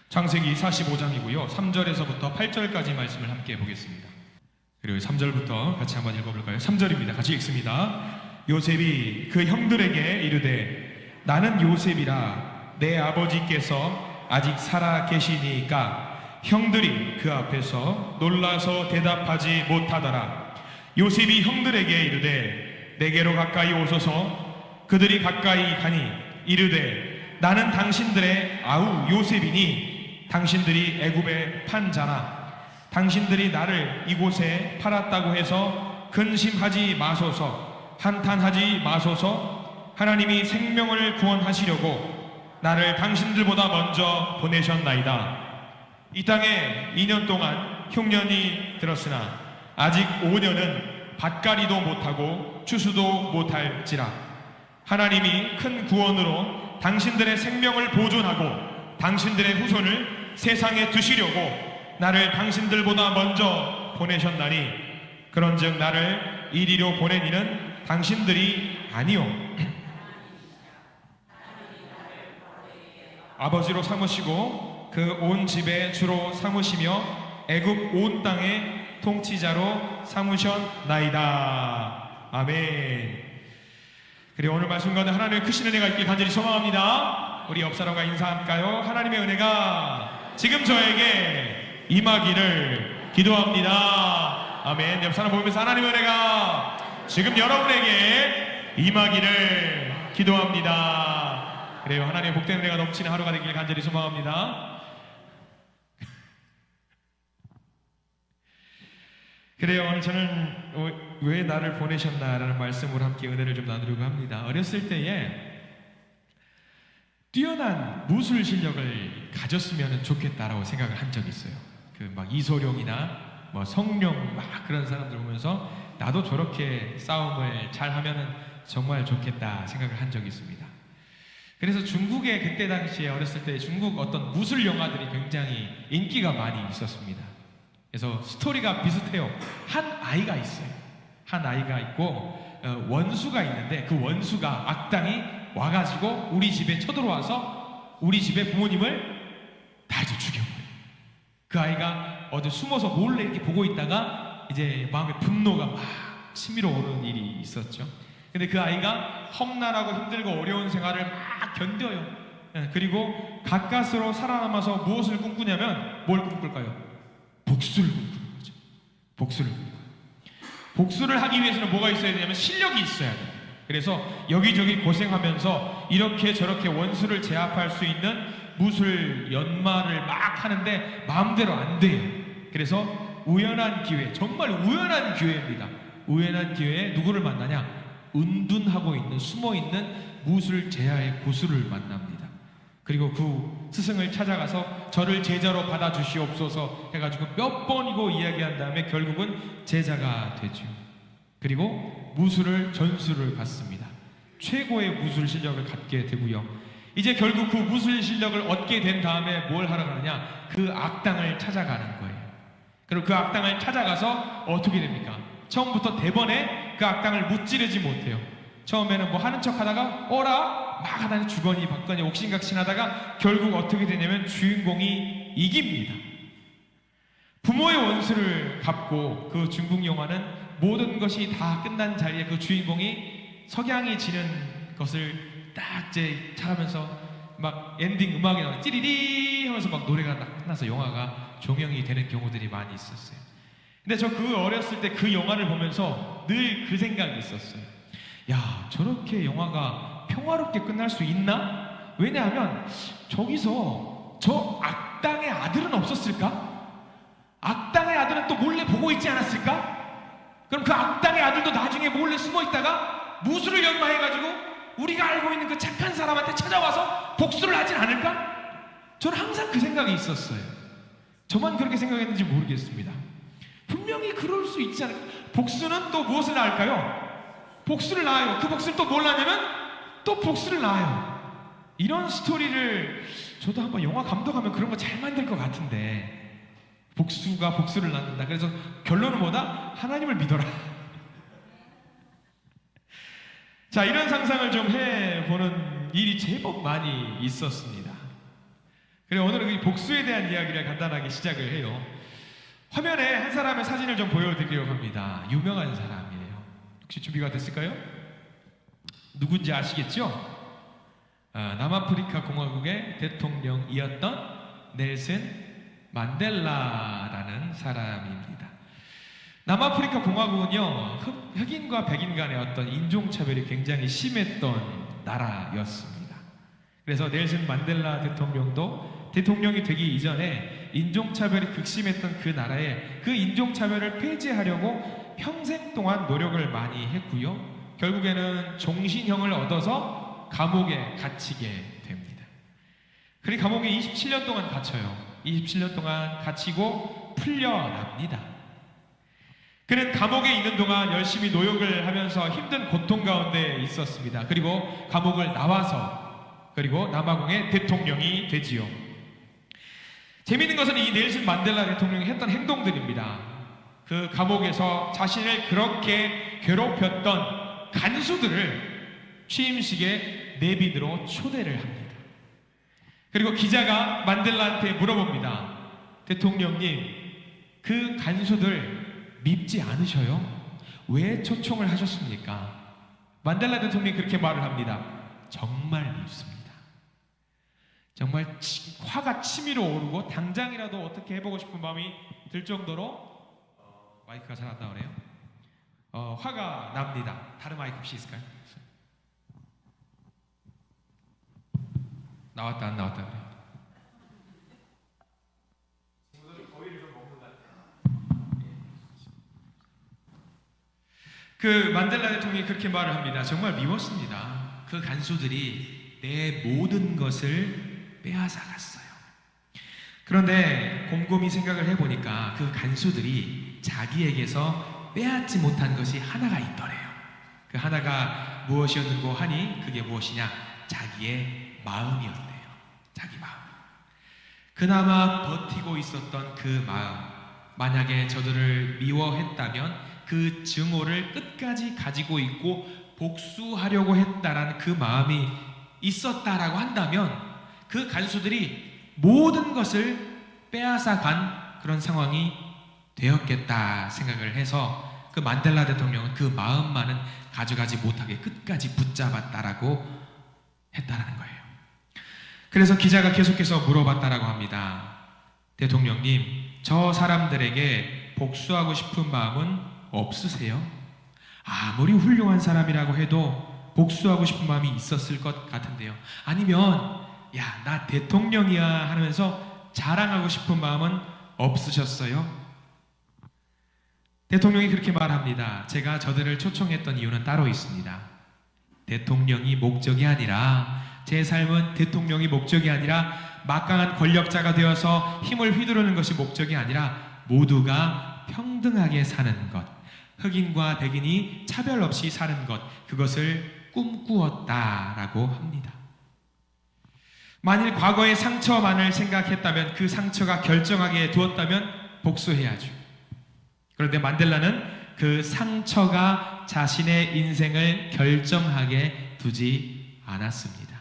창세기 45장이고요. 3절에서부터 8절까지 말씀을 함께 보겠습니다. 그리고 3절부터 같이 한번 읽어볼까요? 3절입니다. 같이 읽습니다. 요셉이 그 형들에게 이르되 나는 요셉이라 내 아버지께서 아직 살아 계시니까 형들이 그 앞에서 놀라서 대답하지 못하더라. 요셉이 형들에게 이르되 내게로 가까이 오소서. 그들이 가까이 가니 이르되 나는 당신들의 아우 요셉이니 당신들이 애굽에 판 자라. 당신들이 나를 이곳에 팔았다고 해서 근심하지 마소서. 한탄하지 마소서. 하나님이 생명을 구원하시려고 나를 당신들보다 먼저 보내셨나이다. 이 땅에 2년 동안 흉년이 들었으나 아직 5년은 밭갈이도 못하고 추수도 못할지라. 하나님이 큰 구원으로 당신들의 생명을 보존하고 당신들의 후손을 세상에 두시려고 나를 당신들보다 먼저 보내셨나니 그런즉 나를 이리로 보낸 이는 당신들이 아니요 아버지로 삼으시고 그 온 집의 주로 삼으시며 애굽 온 땅의 통치자로 삼으셨나이다. 아멘. 그리고 오늘 말씀 가운데 하나님의 크신 은혜가 있길 간절히 소망합니다. 우리 옆 사람과 인사할까요? 하나님의 은혜가 지금 저에게 임하기를 기도합니다. 아멘. 옆 사람 보면서 하나님의 은혜가 지금 여러분에게 임하기를 기도합니다. 그래요. 하나님의 복된 은혜가 넘치는 하루가 되길 간절히 소망합니다. 그래요. 오늘 저는 왜 나를 보내셨나라는 말씀으로 함께 은혜를 좀 나누려고 합니다. 어렸을 때에 뛰어난 무술 실력을 가졌으면 좋겠다라고 생각을 한 적이 있어요. 그 막 이소룡이나 뭐 성룡 막 그런 사람들 보면서 나도 저렇게 싸움을 잘 하면은 정말 좋겠다 생각을 한 적이 있습니다. 그래서 중국에 그때 당시에 어렸을 때 중국 어떤 무술 영화들이 굉장히 인기가 많이 있었습니다. 그래서 스토리가 비슷해요. 한 아이가 있어요. 한 아이가 있고 원수가 있는데 그 원수가 악당이 와가지고 우리 집에 쳐들어와서 우리 집에 부모님을 다 이제 죽여버려요. 그 아이가 어디 숨어서 몰래 이렇게 보고 있다가 이제 마음에 분노가 막 치밀어 오르는 일이 있었죠. 근데 그 아이가 험난하고 힘들고 어려운 생활을 막 견뎌요. 그리고 가까스로 살아남아서 무엇을 꿈꾸냐면 뭘 꿈꿀까요? 복수를 꿈꾸는 거죠. 복수를 꿈꿔요. 복수를 하기 위해서는 뭐가 있어야 되냐면 실력이 있어야 돼요. 그래서 여기저기 고생하면서 이렇게 저렇게 원수를 제압할 수 있는 무술 연마를 막 하는데 마음대로 안 돼요. 그래서 우연한 기회, 정말 우연한 기회입니다. 우연한 기회에 누구를 만나냐? 은둔하고 있는, 숨어있는 무술 제야의 고수를 만납니다. 그리고 그 스승을 찾아가서 저를 제자로 받아주시옵소서 해가지고 몇 번이고 이야기한 다음에 결국은 제자가 되죠. 그리고 무술을 전수를 받습니다. 최고의 무술 실력을 갖게 되고요. 이제 결국 그 무술 실력을 얻게 된 다음에 뭘 하러 가느냐? 그 악당을 찾아가는 거예요. 그리고 그 악당을 찾아가서 어떻게 됩니까? 처음부터 대번에 그 악당을 무찌르지 못해요. 처음에는 뭐 하는 척 하다가 어라? 막 하다니 주거니 받거니 옥신각신 하다가 결국 어떻게 되냐면 주인공이 이깁니다. 부모의 원수를 갚고 그 중국 영화는 모든 것이 다 끝난 자리에 그 주인공이 석양이 지는 것을 딱 이제 차면서 막 엔딩 음악이 나와 찌리리 하면서 막 노래가 딱 끝나서 영화가 종영이 되는 경우들이 많이 있었어요. 근데 저 그 어렸을 때 그 영화를 보면서 늘 그 생각이 있었어요. 야, 저렇게 영화가 평화롭게 끝날 수 있나? 왜냐하면 저기서 저 악당의 아들은 없었을까? 악당의 아들은 또 몰래 보고 있지 않았을까? 그럼 그 악당의 아들도 나중에 몰래 숨어 있다가 무술을 연마해가지고 우리가 알고 있는 그 착한 사람한테 찾아와서 복수를 하진 않을까? 저는 항상 그 생각이 있었어요. 저만 그렇게 생각했는지 모르겠습니다. 분명히 그럴 수 있지 않을까? 복수는 또 무엇을 낳을까요? 복수를 낳아요. 그 복수를 또 뭘 낳냐면 또 복수를 낳아요. 이런 스토리를 저도 한번 영화 감독하면 그런 거 잘 만들 것 같은데 복수가 복수를 낳는다. 그래서 결론은 뭐다? 하나님을 믿어라. 자, 이런 상상을 좀 해보는 일이 제법 많이 있었습니다. 그래 오늘은 이 복수에 대한 이야기를 간단하게 시작을 해요. 화면에 한 사람의 사진을 좀 보여드리려고 합니다. 유명한 사람이에요. 혹시 준비가 됐을까요? 누군지 아시겠죠? 남아프리카 공화국의 대통령이었던 넬슨 만델라라는 사람입니다. 남아프리카 공화국은요, 흑인과 백인 간의 어떤 인종차별이 굉장히 심했던 나라였습니다. 그래서 넬슨 만델라 대통령도 대통령이 되기 이전에 인종차별이 극심했던 그 나라에 그 인종차별을 폐지하려고 평생 동안 노력을 많이 했고요. 결국에는 종신형을 얻어서 감옥에 갇히게 됩니다. 그리고 감옥에 27년 동안 갇혀요. 27년 동안 갇히고 풀려납니다. 그는 감옥에 있는 동안 열심히 노역을 하면서 힘든 고통 가운데 있었습니다. 그리고 감옥을 나와서 그리고 남아공의 대통령이 되지요. 재미있는 것은 이 넬슨 만델라 대통령이 했던 행동들입니다. 그 감옥에서 자신을 그렇게 괴롭혔던 간수들을 취임식에 내빈으로 초대를 합니다. 그리고 기자가 만델라한테 물어봅니다. 대통령님, 그 간수들 밉지 않으셔요? 왜 초청을 하셨습니까? 만델라 대통령이 그렇게 말을 합니다. 정말 밉습니다. 정말 화가 치밀어 오르고 당장이라도 어떻게 해보고 싶은 마음이 들 정도로 마이크가 잘 안 나오네요. 화가 납니다. 다른 마이크 혹시 있을까요? 나왔다 안 나왔다 그래요. 친구들 거위를 좀 먹는다. 그 만델라 대통령이 그렇게 말을 합니다. 정말 미웠습니다. 그 간수들이 내 모든 것을 빼앗아 갔어요. 그런데 곰곰이 생각을 해보니까 그 간수들이 자기에게서 빼앗지 못한 것이 하나가 있더래요. 그 하나가 무엇이었는고 하니 그게 무엇이냐? 자기의 마음이었대요. 자기 마음. 그나마 버티고 있었던 그 마음. 만약에 저들을 미워했다면 그 증오를 끝까지 가지고 있고 복수하려고 했다라는 그 마음이 있었다라고 한다면 그 간수들이 모든 것을 빼앗아 간 그런 상황이 되었겠다 생각을 해서 그 만델라 대통령은 그 마음만은 가져가지 못하게 끝까지 붙잡았다라고 했다라는 거예요. 그래서 기자가 계속해서 물어봤다라고 합니다. 대통령님, 저 사람들에게 복수하고 싶은 마음은 없으세요? 아무리 훌륭한 사람이라고 해도 복수하고 싶은 마음이 있었을 것 같은데요. 아니면 야, 나 대통령이야 하면서 자랑하고 싶은 마음은 없으셨어요? 대통령이 그렇게 말합니다. 제가 저들을 초청했던 이유는 따로 있습니다. 대통령이 목적이 아니라 제 삶은 대통령이 목적이 아니라 막강한 권력자가 되어서 힘을 휘두르는 것이 목적이 아니라 모두가 평등하게 사는 것, 흑인과 백인이 차별 없이 사는 것, 그것을 꿈꾸었다라고 합니다. 만일 과거의 상처만을 생각했다면 그 상처가 결정하게 두었다면 복수해야죠. 그런데 만델라는 그 상처가 자신의 인생을 결정하게 두지 않았습니다.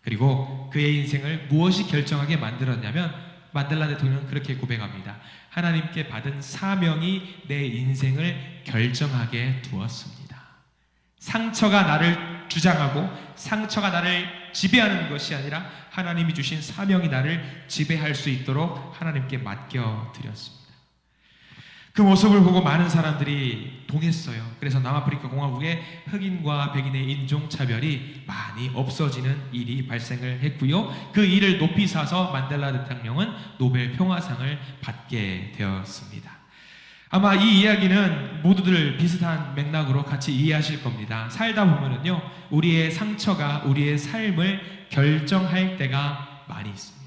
그리고 그의 인생을 무엇이 결정하게 만들었냐면 만델라 대통령은 그렇게 고백합니다. 하나님께 받은 사명이 내 인생을 결정하게 두었습니다. 상처가 나를 주장하고 상처가 나를 지배하는 것이 아니라 하나님이 주신 사명이 나를 지배할 수 있도록 하나님께 맡겨드렸습니다. 그 모습을 보고 많은 사람들이 동했어요. 그래서 남아프리카 공화국의 흑인과 백인의 인종차별이 많이 없어지는 일이 발생을 했고요. 그 일을 높이 사서 만델라 대통령은 노벨 평화상을 받게 되었습니다. 아마 이 이야기는 모두들 비슷한 맥락으로 같이 이해하실 겁니다. 살다 보면은요, 우리의 상처가 우리의 삶을 결정할 때가 많이 있습니다.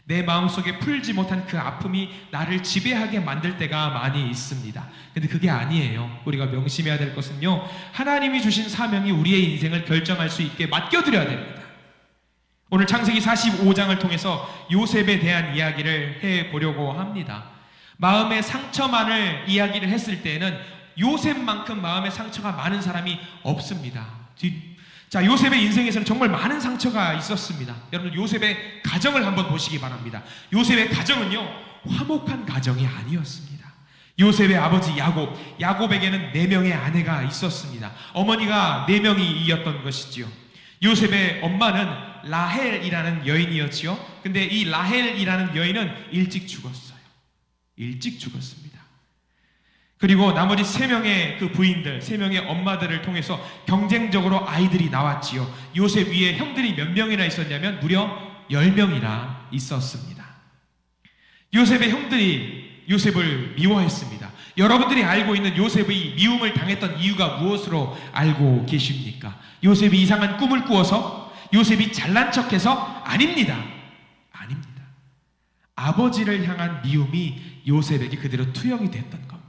내 마음속에 풀지 못한 그 아픔이 나를 지배하게 만들 때가 많이 있습니다. 근데 그게 아니에요. 우리가 명심해야 될 것은요, 하나님이 주신 사명이 우리의 인생을 결정할 수 있게 맡겨드려야 됩니다. 오늘 창세기 45장을 통해서 요셉에 대한 이야기를 해보려고 합니다. 마음의 상처만을 이야기를 했을 때에는 요셉만큼 마음의 상처가 많은 사람이 없습니다. 자, 요셉의 인생에서는 정말 많은 상처가 있었습니다. 여러분, 요셉의 가정을 한번 보시기 바랍니다. 요셉의 가정은요, 화목한 가정이 아니었습니다. 요셉의 아버지 야곱에게는 4명의 아내가 있었습니다. 어머니가 4명이었던 것이지요. 요셉의 엄마는 라헬이라는 여인이었지요. 근데 이 라헬이라는 여인은 일찍 죽었어요. 일찍 죽었습니다. 그리고 나머지 3명의 그 부인들, 3명의 엄마들을 통해서 경쟁적으로 아이들이 나왔지요. 요셉 위에 형들이 몇 명이나 있었냐면 무려 10명이나 있었습니다. 요셉의 형들이 요셉을 미워했습니다. 여러분들이 알고 있는 요셉의 미움을 당했던 이유가 무엇으로 알고 계십니까? 요셉이 이상한 꿈을 꾸어서? 요셉이 잘난 척해서? 아닙니다. 아닙니다. 아버지를 향한 미움이 요셉에게 그대로 투영이 됐던 겁니다.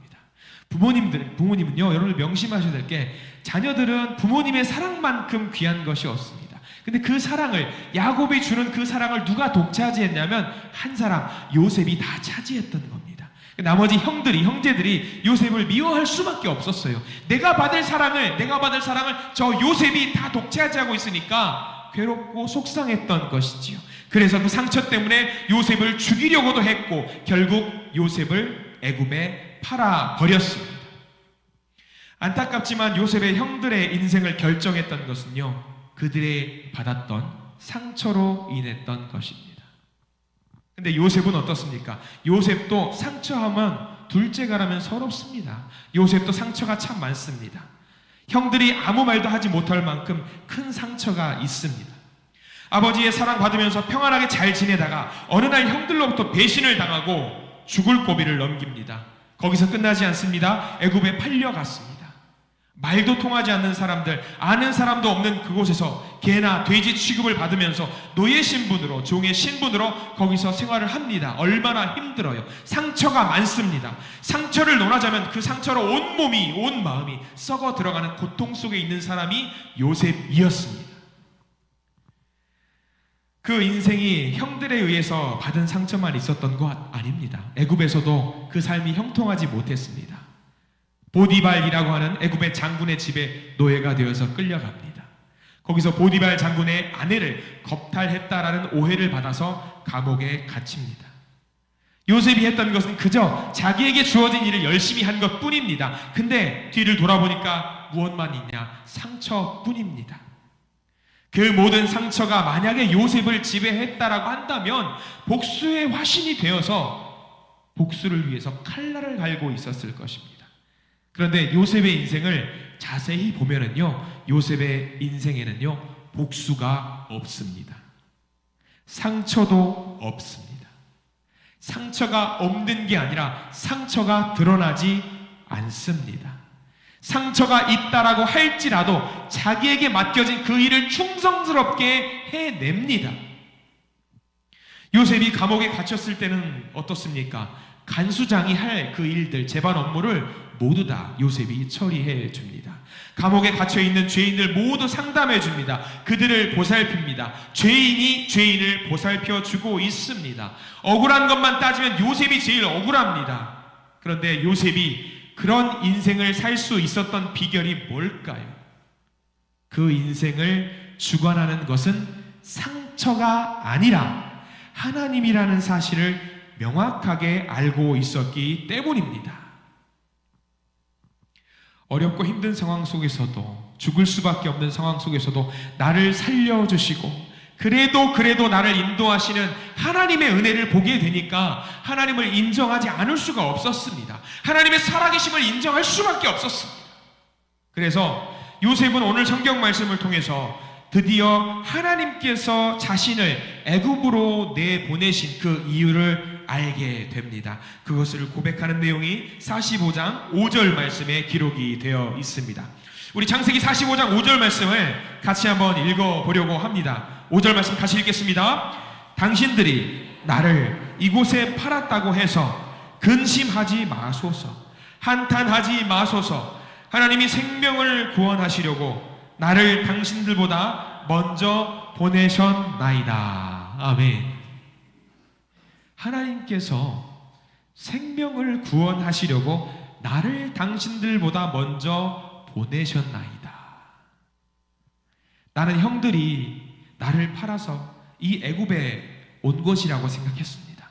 부모님은요, 여러분들 명심하셔야 될 게, 자녀들은 부모님의 사랑만큼 귀한 것이 없습니다. 근데 그 사랑을, 야곱이 주는 그 사랑을 누가 독차지했냐면 한 사람, 요셉이 다 차지했던 겁니다. 나머지 형제들이 요셉을 미워할 수밖에 없었어요. 내가 받을 사랑을 저 요셉이 다 독차지하고 있으니까 괴롭고 속상했던 것이지요. 그래서 그 상처 때문에 요셉을 죽이려고도 했고 결국 요셉을 애굽에 팔아 버렸습니다. 안타깝지만 요셉의 형들의 인생을 결정했던 것은요, 그들의 받았던 상처로 인했던 것입니다. 근데 요셉은 어떻습니까? 요셉도 상처하면 둘째가라면 서럽습니다. 요셉도 상처가 참 많습니다. 형들이 아무 말도 하지 못할 만큼 큰 상처가 있습니다. 아버지의 사랑받으면서 평안하게 잘 지내다가 어느 날 형들로부터 배신을 당하고 죽을 고비를 넘깁니다. 거기서 끝나지 않습니다. 애굽에 팔려갔습니다. 말도 통하지 않는 사람들, 아는 사람도 없는 그곳에서 개나 돼지 취급을 받으면서 노예 신분으로, 종의 신분으로 거기서 생활을 합니다. 얼마나 힘들어요. 상처가 많습니다. 상처를 논하자면 그 상처로 온 몸이, 온 마음이 썩어 들어가는 고통 속에 있는 사람이 요셉이었습니다. 그 인생이 형들에 의해서 받은 상처만 있었던 것 아닙니다. 애굽에서도 그 삶이 형통하지 못했습니다. 보디발이라고 하는 애굽의 장군의 집에 노예가 되어서 끌려갑니다. 거기서 보디발 장군의 아내를 겁탈했다라는 오해를 받아서 감옥에 갇힙니다. 요셉이 했던 것은 그저 자기에게 주어진 일을 열심히 한 것뿐입니다. 근데 뒤를 돌아보니까 무엇만 있냐? 상처뿐입니다. 그 모든 상처가 만약에 요셉을 지배했다라고 한다면 복수의 화신이 되어서 복수를 위해서 칼날을 갈고 있었을 것입니다. 그런데 요셉의 인생을 자세히 보면은요, 요셉의 인생에는요, 복수가 없습니다. 상처도 없습니다. 상처가 없는 게 아니라 상처가 드러나지 않습니다. 상처가 있다라고 할지라도 자기에게 맡겨진 그 일을 충성스럽게 해냅니다. 요셉이 감옥에 갇혔을 때는 어떻습니까? 간수장이 할 그 일들, 재반 업무를 모두 다 요셉이 처리해 줍니다. 감옥에 갇혀있는 죄인들 모두 상담해 줍니다. 그들을 보살핍니다. 죄인이 죄인을 보살펴 주고 있습니다. 억울한 것만 따지면 요셉이 제일 억울합니다. 그런데 요셉이 그런 인생을 살 수 있었던 비결이 뭘까요? 그 인생을 주관하는 것은 상처가 아니라 하나님이라는 사실을 명확하게 알고 있었기 때문입니다. 어렵고 힘든 상황 속에서도, 죽을 수밖에 없는 상황 속에서도 나를 살려주시고 그래도 나를 인도하시는 하나님의 은혜를 보게 되니까 하나님을 인정하지 않을 수가 없었습니다. 하나님의 살아계심을 인정할 수밖에 없었습니다. 그래서 요셉은 오늘 성경 말씀을 통해서 드디어 하나님께서 자신을 애굽으로 내보내신 그 이유를 알게 됩니다. 그것을 고백하는 내용이 45장 5절 말씀에 기록이 되어 있습니다. 우리 창세기 45장 5절 말씀을 같이 한번 읽어보려고 합니다. 5절 말씀 같이 읽겠습니다. 당신들이 나를 이곳에 팔았다고 해서 근심하지 마소서, 한탄하지 마소서. 하나님이 생명을 구원하시려고 나를 당신들보다 먼저 보내셨나이다. 아멘. 하나님께서 생명을 구원하시려고 나를 당신들보다 먼저 보내셨나이다. 나는 형들이 나를 팔아서 이 애굽에 온 것이라고 생각했습니다.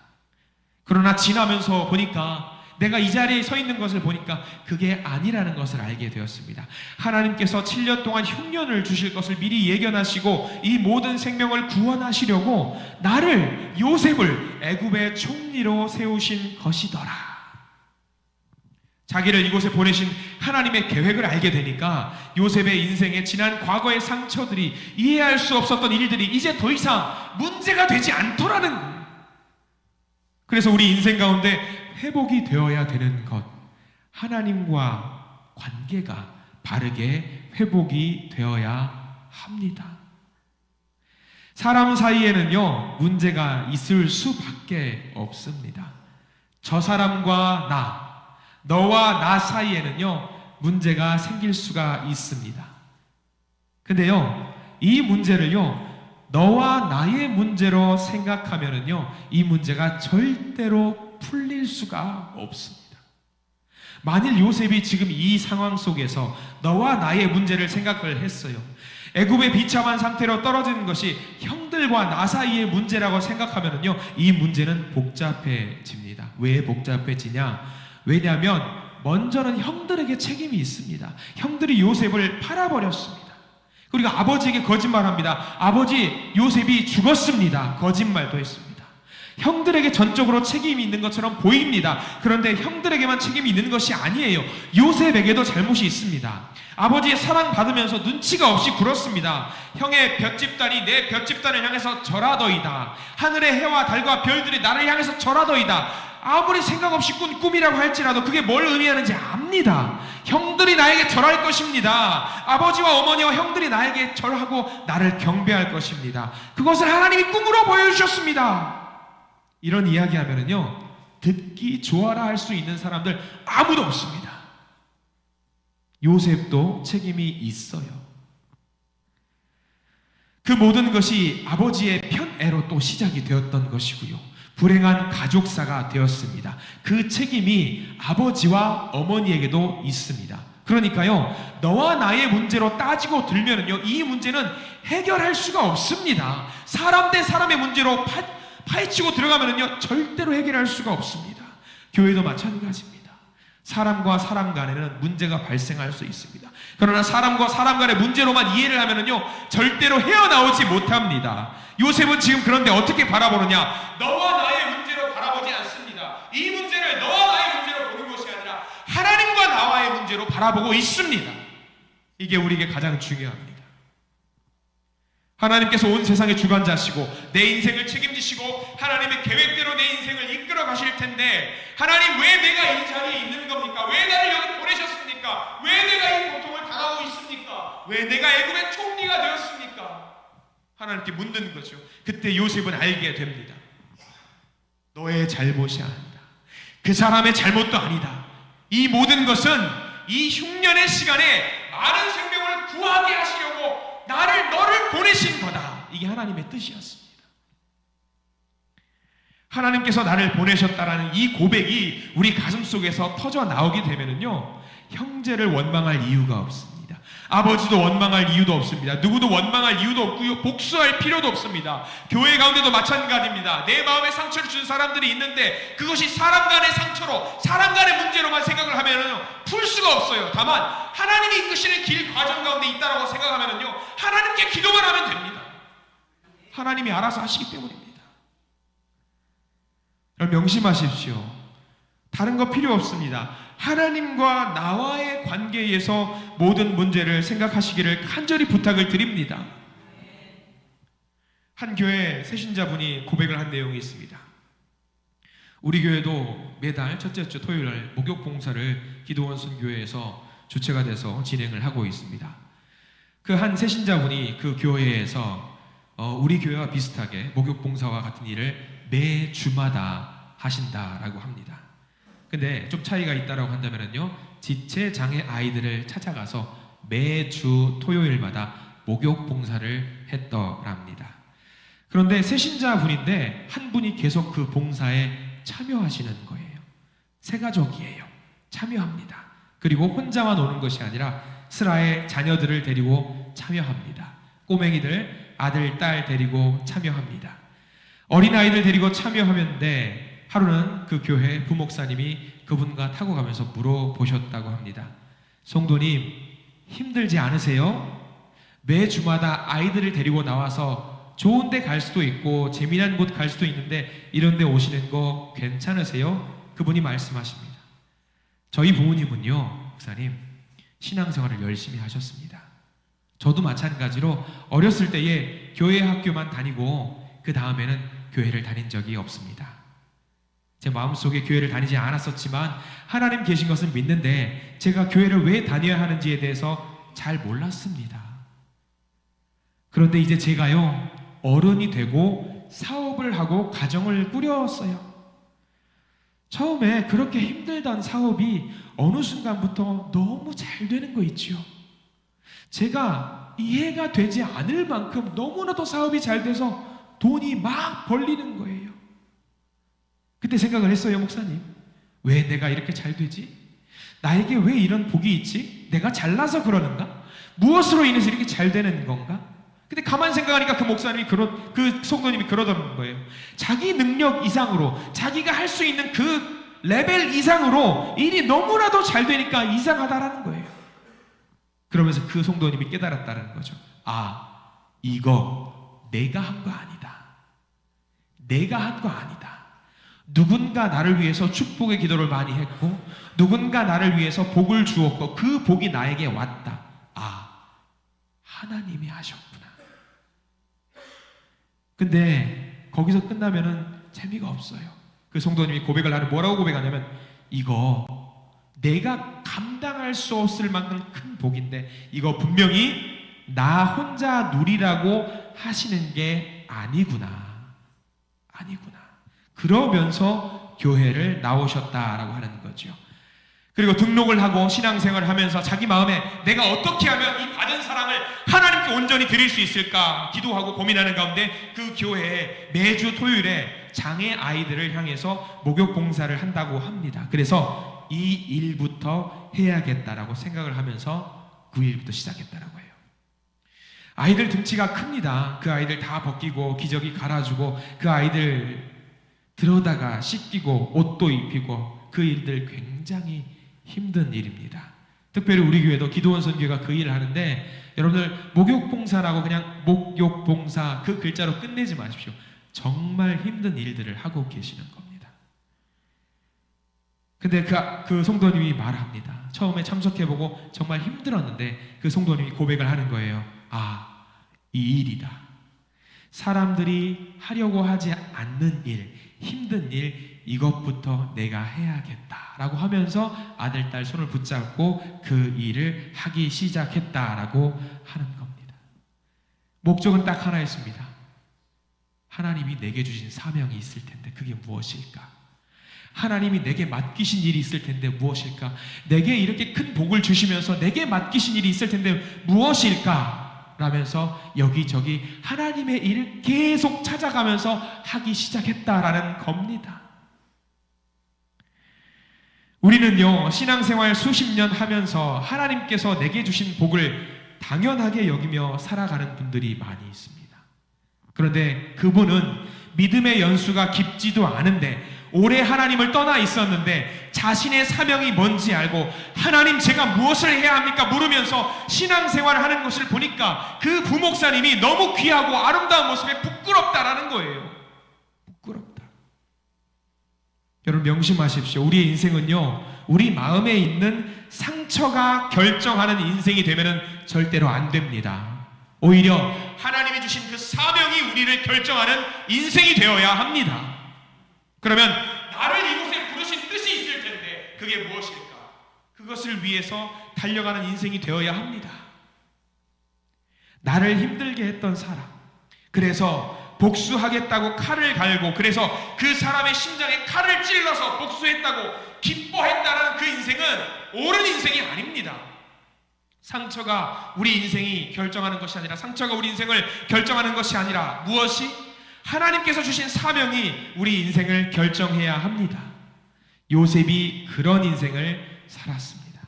그러나 지나면서 보니까 내가 이 자리에 서 있는 것을 보니까 그게 아니라는 것을 알게 되었습니다. 하나님께서 7년 동안 흉년을 주실 것을 미리 예견하시고 이 모든 생명을 구원하시려고 나를, 요셉을 애굽의 총리로 세우신 것이더라. 자기를 이곳에 보내신 하나님의 계획을 알게 되니까 요셉의 인생의 지난 과거의 상처들이, 이해할 수 없었던 일들이 이제 더 이상 문제가 되지 않더라는 거예요. 그래서 우리 인생 가운데 회복이 되어야 되는 것, 하나님과 관계가 바르게 회복이 되어야 합니다. 사람 사이에는요, 문제가 있을 수밖에 없습니다. 저 사람과 나, 너와 나 사이에는요, 문제가 생길 수가 있습니다. 근데요, 이 문제를요, 너와 나의 문제로 생각하면은요, 이 문제가 절대로 풀릴 수가 없습니다. 만일 요셉이 지금 이 상황 속에서 너와 나의 문제를 생각을 했어요. 애굽의 비참한 상태로 떨어지는 것이 형들과 나 사이의 문제라고 생각하면은요, 이 문제는 복잡해집니다. 왜 복잡해지냐? 왜냐하면 먼저는 형들에게 책임이 있습니다. 형들이 요셉을 팔아버렸습니다. 그리고 아버지에게 거짓말합니다. 아버지, 요셉이 죽었습니다. 거짓말도 했습니다. 형들에게 전적으로 책임이 있는 것처럼 보입니다. 그런데 형들에게만 책임이 있는 것이 아니에요. 요셉에게도 잘못이 있습니다. 아버지의 사랑받으면서 눈치가 없이 굴었습니다. 형의 볏집단이 내 볏집단을 향해서 절하더이다. 하늘의 해와 달과 별들이 나를 향해서 절하더이다. 아무리 생각 없이 꾼 꿈이라고 할지라도 그게 뭘 의미하는지 압니다. 형들이 나에게 절할 것입니다. 아버지와 어머니와 형들이 나에게 절하고 나를 경배할 것입니다. 그것을 하나님이 꿈으로 보여주셨습니다. 이런 이야기하면은요, 듣기 좋아라 할 수 있는 사람들 아무도 없습니다. 요셉도 책임이 있어요. 그 모든 것이 아버지의 편애로 또 시작이 되었던 것이고요, 불행한 가족사가 되었습니다. 그 책임이 아버지와 어머니에게도 있습니다. 그러니까요, 너와 나의 문제로 따지고 들면은요, 이 문제는 해결할 수가 없습니다. 사람 대 사람의 문제로 파헤치고 들어가면은요, 절대로 해결할 수가 없습니다. 교회도 마찬가지입니다. 사람과 사람 간에는 문제가 발생할 수 있습니다. 그러나 사람과 사람 간의 문제로만 이해를 하면은요, 절대로 헤어나오지 못합니다. 요셉은 지금 그런데 어떻게 바라보느냐? 너와 나의 문제로 바라보지 않습니다. 이 문제를 너와 나의 문제로 보는 것이 아니라 하나님과 나와의 문제로 바라보고 있습니다. 이게 우리에게 가장 중요합니다. 하나님께서 온 세상의 주관자시고 내 인생을 책임지시고 하나님의 계획대로 내 인생을 이끌어 가실 텐데, 하나님, 왜 내가 이 자리에 있는 겁니까? 왜 나를 여기 보내셨습니까? 왜 내가 이 고통을 당하고 있습니까? 왜 내가 애굽의 총리가 되었습니까? 하나님께 묻는 거죠. 그때 요셉은 알게 됩니다. 너의 잘못이 아니다. 그 사람의 잘못도 아니다. 이 모든 것은 이 흉년의 시간에 많은 생명을 구하게 하시려고 너를 보내신 거다. 이게 하나님의 뜻이었습니다. 하나님께서 나를 보내셨다라는 이 고백이 우리 가슴속에서 터져 나오게 되면은요, 형제를 원망할 이유가 없습니다. 아버지도 원망할 이유도 없습니다. 누구도 원망할 이유도 없고요, 복수할 필요도 없습니다. 교회 가운데도 마찬가지입니다. 내 마음에 상처를 준 사람들이 있는데 그것이 사람 간의 상처로, 사람 간의 문제로만 생각을 하면은 풀 수가 없어요. 다만 하나님이 이끄시는 길 과정 가운데 있다라고 생각하면은요, 하나님께 기도만 하면 됩니다. 하나님이 알아서 하시기 때문입니다. 명심하십시오. 다른 거 필요 없습니다. 하나님과 나와의 관계에서 모든 문제를 생각하시기를 간절히 부탁을 드립니다. 한 교회 새신자분이 고백을 한 내용이 있습니다. 우리 교회도 매달 첫째 주 토요일날 목욕 봉사를 기도원 선교회에서 주체가 돼서 진행을 하고 있습니다. 그 한 새신자분이 그 교회에서 우리 교회와 비슷하게 목욕 봉사와 같은 일을 매 주마다 하신다라고 합니다. 근데 좀 차이가 있다라고 한다면요, 지체 장애 아이들을 찾아가서 매주 토요일마다 목욕 봉사를 했더랍니다. 그런데 새신자 분인데 한 분이 계속 그 봉사에 참여하시는 거예요. 세 가족이에요. 참여합니다. 그리고 혼자만 오는 것이 아니라 슬아의 자녀들을 데리고 참여합니다. 꼬맹이들, 아들, 딸 데리고 참여합니다. 어린아이들 데리고 참여하는데 하루는 그 교회 부목사님이 그분과 타고 가면서 물어보셨다고 합니다. 성도님, 힘들지 않으세요? 매 주마다 아이들을 데리고 나와서 좋은 데 갈 수도 있고 재미난 곳 갈 수도 있는데 이런 데 오시는 거 괜찮으세요? 그분이 말씀하십니다. 저희 부모님은요, 목사님, 신앙생활을 열심히 하셨습니다. 저도 마찬가지로 어렸을 때에 교회 학교만 다니고 그 다음에는 교회를 다닌 적이 없습니다. 제 마음속에 교회를 다니지 않았었지만 하나님 계신 것은 믿는데 제가 교회를 왜 다녀야 하는지에 대해서 잘 몰랐습니다. 그런데 이제 제가요, 어른이 되고 사업을 하고 가정을 꾸렸어요. 처음에 그렇게 힘들던 사업이 어느 순간부터 너무 잘 되는 거 있죠. 제가 이해가 되지 않을 만큼 너무나도 사업이 잘 돼서 돈이 막 벌리는 거예요. 그때 생각을 했어요. 목사님, 왜 내가 이렇게 잘 되지? 나에게 왜 이런 복이 있지? 내가 잘나서 그러는가? 무엇으로 인해서 이렇게 잘 되는 건가? 근데 가만 생각하니까 그 목사님이 그 성도님이 그러더라는 거예요. 자기 능력 이상으로, 자기가 할 수 있는 그 레벨 이상으로 일이 너무나도 잘 되니까 이상하다라는 거예요. 그러면서 그 성도님이 깨달았다는 거죠. 아, 이거 내가 한 거 아니다. 내가 한 거 아니다. 누군가 나를 위해서 축복의 기도를 많이 했고 누군가 나를 위해서 복을 주었고 그 복이 나에게 왔다. 아, 하나님이 하셨구나. 근데 거기서 끝나면은 재미가 없어요. 그 성도님이 고백을 하는, 뭐라고 고백하냐면, 이거 내가 감당할 수 없을 만큼 큰 복인데 이거 분명히 나 혼자 누리라고 하시는 게 아니구나. 아니구나. 그러면서 교회를 나오셨다라고 하는 거죠. 그리고 등록을 하고 신앙생활을 하면서 자기 마음에 내가 어떻게 하면 이 받은 사랑을 하나님께 온전히 드릴 수 있을까 기도하고 고민하는 가운데 그 교회에 매주 토요일에 장애 아이들을 향해서 목욕 봉사를 한다고 합니다. 그래서 이 일부터 해야겠다라고 생각을 하면서 그 일부터 시작했다라고 해요. 아이들 등치가 큽니다. 그 아이들 다 벗기고 기저귀 갈아주고 그 아이들 들어다가 씻기고 옷도 입히고 그 일들 굉장히 힘든 일입니다. 특별히 우리 교회도 기도원 선교가 그 일을 하는데 여러분들 목욕봉사라고 그냥 목욕봉사 그 글자로 끝내지 마십시오. 정말 힘든 일들을 하고 계시는 겁니다. 근데 그 성도님이 말합니다. 처음에 참석해보고 정말 힘들었는데 그 성도님이 고백을 하는 거예요. 아, 이 일이다. 사람들이 하려고 하지 않는 일, 힘든 일, 이것부터 내가 해야겠다라고 하면서 아들, 딸 손을 붙잡고 그 일을 하기 시작했다라고 하는 겁니다. 목적은 딱 하나였습니다. 하나님이 내게 주신 사명이 있을 텐데 그게 무엇일까? 하나님이 내게 맡기신 일이 있을 텐데 무엇일까? 내게 이렇게 큰 복을 주시면서 내게 맡기신 일이 있을 텐데 무엇일까? 라면서 여기저기 하나님의 일을 계속 찾아가면서 하기 시작했다라는 겁니다. 우리는요, 신앙생활 수십 년 하면서 하나님께서 내게 주신 복을 당연하게 여기며 살아가는 분들이 많이 있습니다. 그런데 그분은 믿음의 연수가 깊지도 않은데 오래 하나님을 떠나 있었는데 자신의 사명이 뭔지 알고 하나님 제가 무엇을 해야 합니까? 물으면서 신앙생활을 하는 것을 보니까 그 부목사님이 너무 귀하고 아름다운 모습에 부끄럽다라는 거예요. 부끄럽다. 여러분 명심하십시오. 우리의 인생은요, 우리 마음에 있는 상처가 결정하는 인생이 되면은 절대로 안 됩니다. 오히려 하나님이 주신 그 사명이 우리를 결정하는 인생이 되어야 합니다. 그러면 나를 이곳에 부르신 뜻이 있을 텐데 그게 무엇일까? 그것을 위해서 달려가는 인생이 되어야 합니다. 나를 힘들게 했던 사람, 그래서 복수하겠다고 칼을 갈고 그래서 그 사람의 심장에 칼을 찔러서 복수했다고 기뻐했다는 그 인생은 옳은 인생이 아닙니다. 상처가 우리 인생이 결정하는 것이 아니라, 상처가 우리 인생을 결정하는 것이 아니라 무엇이? 하나님께서 주신 사명이 우리 인생을 결정해야 합니다. 요셉이 그런 인생을 살았습니다.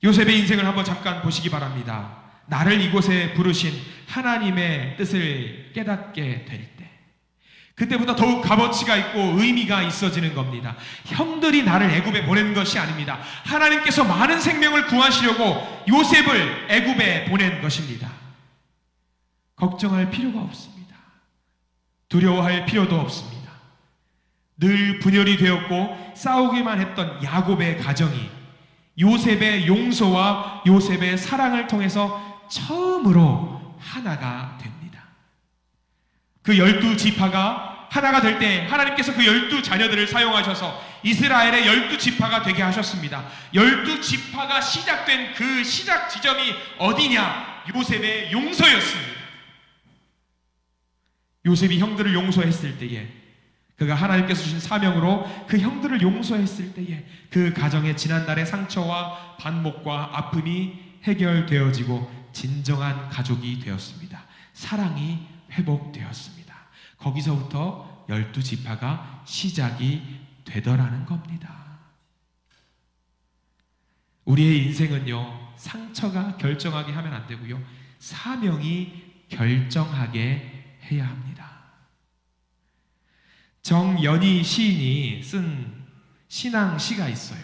요셉의 인생을 한번 잠깐 보시기 바랍니다. 나를 이곳에 부르신 하나님의 뜻을 깨닫게 될 때, 그때부터 더욱 값어치가 있고 의미가 있어지는 겁니다. 형들이 나를 애굽에 보낸 것이 아닙니다. 하나님께서 많은 생명을 구하시려고 요셉을 애굽에 보낸 것입니다. 걱정할 필요가 없습니다. 두려워할 필요도 없습니다. 늘 분열이 되었고 싸우기만 했던 야곱의 가정이 요셉의 용서와 요셉의 사랑을 통해서 처음으로 하나가 됩니다. 그 12지파가 하나가 될 때 하나님께서 그 12자녀들을 사용하셔서 이스라엘의 12지파가 되게 하셨습니다. 12지파가 시작된 그 시작 지점이 어디냐? 요셉의 용서였습니다. 요셉이 형들을 용서했을 때에, 그가 하나님께서 주신 사명으로 그 형들을 용서했을 때에 그 가정의 지난날의 상처와 반목과 아픔이 해결되어지고 진정한 가족이 되었습니다. 사랑이 회복되었습니다. 거기서부터 12지파가 시작이 되더라는 겁니다. 우리의 인생은요, 상처가 결정하게 하면 안 되고요, 사명이 결정하게 해야 합니다. 정연희 시인이 쓴 신앙시가 있어요.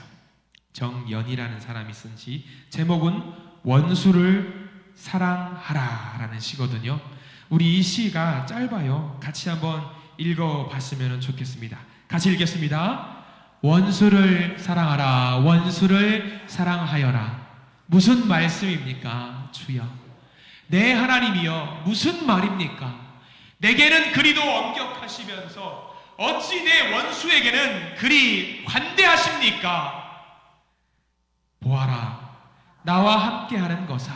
정연희라는 사람이 쓴 시, 제목은 원수를 사랑하라 라는 시거든요. 우리 이 시가 짧아요. 같이 한번 읽어봤으면 좋겠습니다. 같이 읽겠습니다. 원수를 사랑하라, 원수를 사랑하여라. 무슨 말씀입니까? 주여, 내 하나님이여, 무슨 말입니까? 내게는 그리도 엄격하시면서 어찌 내 원수에게는 그리 관대하십니까? 보아라, 나와 함께하는 것아,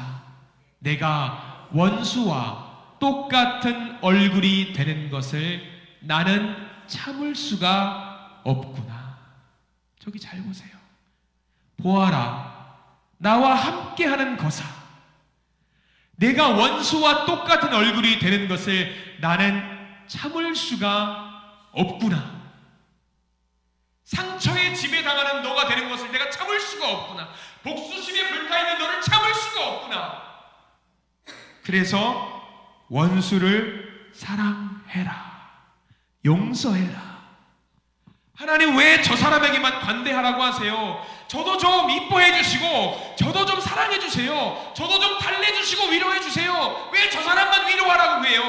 내가 원수와 똑같은 얼굴이 되는 것을 나는 참을 수가 없구나. 저기 잘 보세요. 보아라, 나와 함께하는 것아, 내가 원수와 똑같은 얼굴이 되는 것을 나는 참을 수가 없구나. 상처에 지배당하는 너가 되는 것을 내가 참을 수가 없구나. 복수심에 불타있는 너를 참을 수가 없구나. 그래서 원수를 사랑해라, 용서해라. 하나님, 왜 저 사람에게만 관대하라고 하세요? 저도 좀 이뻐해 주시고, 저도 좀 사랑해 주세요. 저도 좀 달래주시고 위로해 주세요. 왜 저 사람만 위로하라고 해요?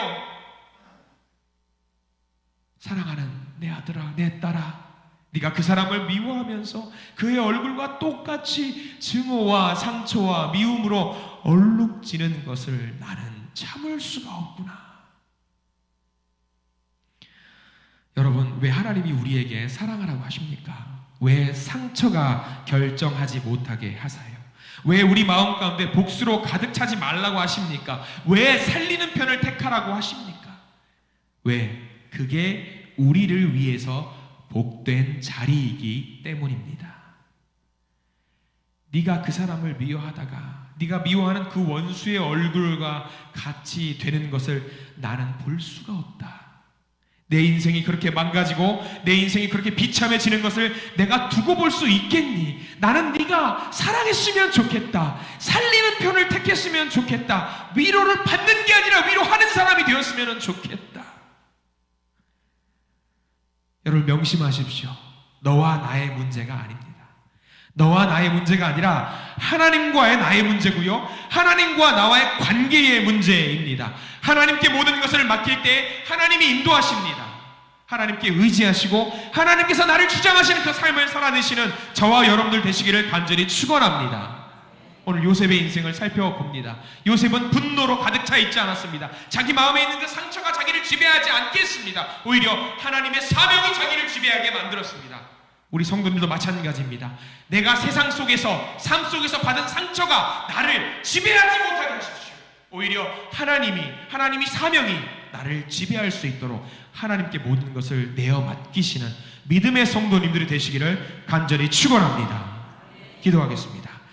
사랑하는 내 아들아, 내 딸아, 네가 그 사람을 미워하면서 그의 얼굴과 똑같이 증오와 상처와 미움으로 얼룩지는 것을 나는 참을 수가 없구나. 여러분, 왜 하나님이 우리에게 사랑하라고 하십니까? 왜 상처가 결정하지 못하게 하사요? 왜 우리 마음 가운데 복수로 가득 차지 말라고 하십니까? 왜 살리는 편을 택하라고 하십니까? 왜? 그게 우리를 위해서 복된 자리이기 때문입니다. 네가 그 사람을 미워하다가 네가 미워하는 그 원수의 얼굴과 같이 되는 것을 나는 볼 수가 없다. 내 인생이 그렇게 망가지고 내 인생이 그렇게 비참해지는 것을 내가 두고 볼 수 있겠니? 나는 네가 사랑했으면 좋겠다. 살리는 편을 택했으면 좋겠다. 위로를 받는 게 아니라 위로하는 사람이 되었으면 좋겠다. 여러분, 명심하십시오. 너와 나의 문제가 아닙니다. 너와 나의 문제가 아니라 하나님과의 나의 문제고요, 하나님과 나와의 관계의 문제입니다. 하나님께 모든 것을 맡길 때 하나님이 인도하십니다. 하나님께 의지하시고 하나님께서 나를 주장하시는 그 삶을 살아내시는 저와 여러분들 되시기를 간절히 축원합니다. 오늘 요셉의 인생을 살펴봅니다. 요셉은 분노로 가득 차 있지 않았습니다. 자기 마음에 있는 그 상처가 자기를 지배하지 않게 했습니다. 오히려 하나님의 사명이 자기를 지배하게 만들었습니다. 우리 성도님도 마찬가지입니다. 내가 세상 속에서, 삶 속에서 받은 상처가 나를 지배하지 못하게 하십시오. 오히려 하나님이 사명이 나를 지배할 수 있도록 하나님께 모든 것을 내어 맡기시는 믿음의 성도님들이 되시기를 간절히 축원합니다. 기도하겠습니다.